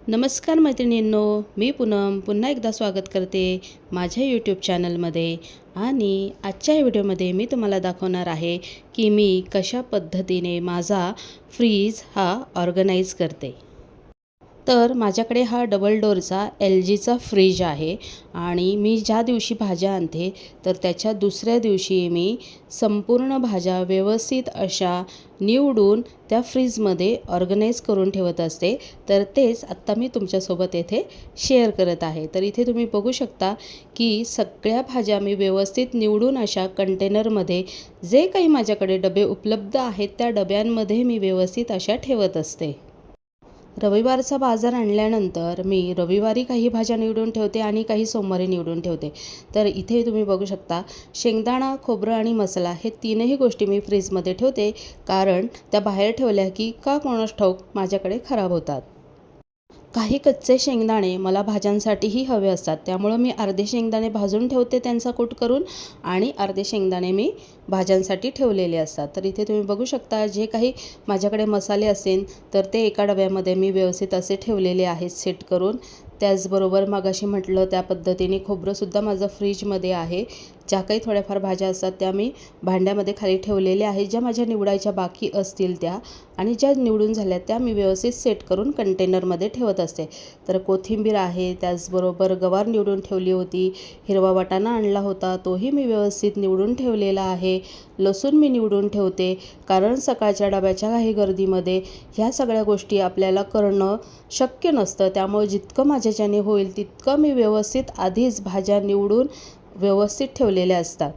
नमस्कार मैत्रिणींनो, मी पूनम पुन्हा एकदा स्वागत करते माझ्या यूट्यूब चॅनलमध्ये. आणि आजच्या व्हिडिओमध्ये मी तुम्हाला दाखवणार आहे की मी कशा पद्धतीने माझा फ्रीज हा ऑर्गनाईज करते. तर माझ्याकडे हा डबल डोअरचा LGचा फ्रीज आहे आणि मी ज्या दिवशी भाज्या आणते तर त्याच्या दुसऱ्या दिवशी मी संपूर्ण भाज्या व्यवस्थित अशा निवडून त्या फ्रीजमध्ये ऑर्गनाईज करून ठेवत असते. तर तेच आत्ता मी तुमच्यासोबत येथे शेअर करत आहे. तर इथे तुम्ही बघू शकता की सगळ्या भाज्या मी व्यवस्थित निवडून अशा कंटेनरमध्ये जे काही माझ्याकडे डबे उपलब्ध आहेत त्या डब्यांमध्ये मी व्यवस्थित अशा ठेवत असते. रविवारचा बाजार आणल्यानंतर मी रविवारी काही भाज्या निवडून ठेवते आणि काही सोमवारी निवडून ठेवते. तर इथे तुम्ही बघू शकता शेंगदाणा, खोबरं आणि मसाला हे तीनही गोष्टी मी फ्रीजमध्ये ठेवते, कारण त्या बाहेर ठेवल्या की का कोणास ठाऊक माझ्याकडे खराब होतात. काही कच्चे शेंगदाणे मला भाज्यांसाठीही हवे असतात, त्यामुळं मी अर्धे शेंगदाणे भाजून ठेवते त्यांचा कूट करून आणि अर्धे शेंगदाणे मी भाज्यांसाठी ठेवलेले असतात. तर इथे तुम्ही बघू शकता जे काही माझ्याकडे मसाले असेल तर ते एका डब्यामध्ये मी व्यवस्थित असे ठेवलेले आहेत सेट करून. त्याचबरोबर मगाशी म्हटलं त्या पद्धतीने खोबरंसुद्धा माझं फ्रीजमध्ये आहे. ज्या काही थोड्याफार भाज्या असतात त्या मी भांड्यामध्ये खाली ठेवलेल्या आहेत, ज्या माझ्या निवडायच्या बाकी असतील त्या, आणि ज्या निवडून झाल्या त्या मी व्यवस्थित सेट करून कंटेनरमध्ये ठेवत असते. तर कोथिंबीर आहे, त्याचबरोबर गवार निवडून ठेवली होती, हिरवा वाटाणा आणला होता तोही मी व्यवस्थित निवडून ठेवलेला आहे, लसूण मी निवडून ठेवते, कारण सकाळच्या डब्याच्या काही गर्दीमध्ये ह्या सगळ्या गोष्टी आपल्याला करणं शक्य नसतं. त्यामुळे जितकं माझ्याच्याने होईल तितकं मी व्यवस्थित आधीच भाज्या निवडून व्यवस्थित ठेवलेल्या असतात.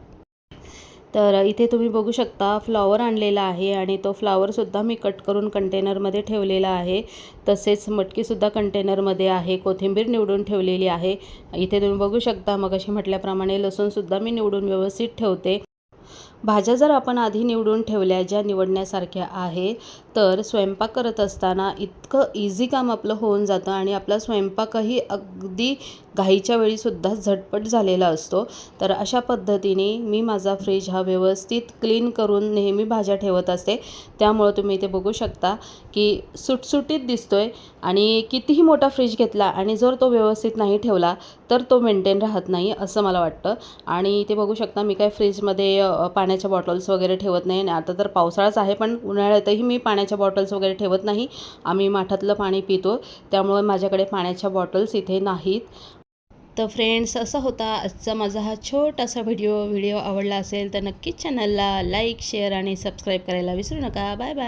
तर इथे तुम्ही बघू शकता फ्लॉवर आणलेला आहे आणि तो फ्लॉवरसुद्धा मी कट करून कंटेनरमध्ये ठेवलेला आहे. तसेच मटकीसुद्धा कंटेनरमध्ये आहे, कोथिंबीर निवडून ठेवलेली आहे. इथे तुम्ही बघू शकता मगाशी म्हटल्याप्रमाणे लसूणसुद्धा मी निवडून व्यवस्थित ठेवते. भाज्या जर आपण आधी निवडून ठेवल्या ज्या निवडण्यासारख्या आहे तर स्वयंपाक करत असताना इतकं इझी काम आपलं होऊन जातं आणि आपला स्वयंपाकही अगदी घाईच्या वेळीसुद्धा झटपट झालेला असतो. तर अशा पद्धतीने मी माझा फ्रीज हा व्यवस्थित क्लीन करून नेहमी भाज्या ठेवत असते. त्यामुळं तुम्ही इथे बघू शकता की सुटसुटीत दिसतोय. आणि कितीही मोठा फ्रीज घेतला आणि जर तो व्यवस्थित नाही ठेवला तर तो मेंटेन राहत नाही असं मला वाटतं. आणि इथे बघू शकता मी काय फ्रीजमध्ये पाण्याच्या बॉटल्स वगैरे ठेवत नाही. आणि आता तर पावसाळाच आहे पण उन्हाळ्यातही मी पाण्याच्या बॉटल्स वगैरे ठेवत नाही. आम्ही माठातलं पाणी पितो, त्यामुळे माझ्याकडे पाण्याच्या बॉटल्स इथे नाहीत. तर फ्रेंड्स, असा होता आजचा माझा हा छोटासा व्हिडिओ आवडला असेल तर नक्कीच चॅनलला लाईक, शेअर आणि सबस्क्राईब करायला विसरू नका. Bye bye.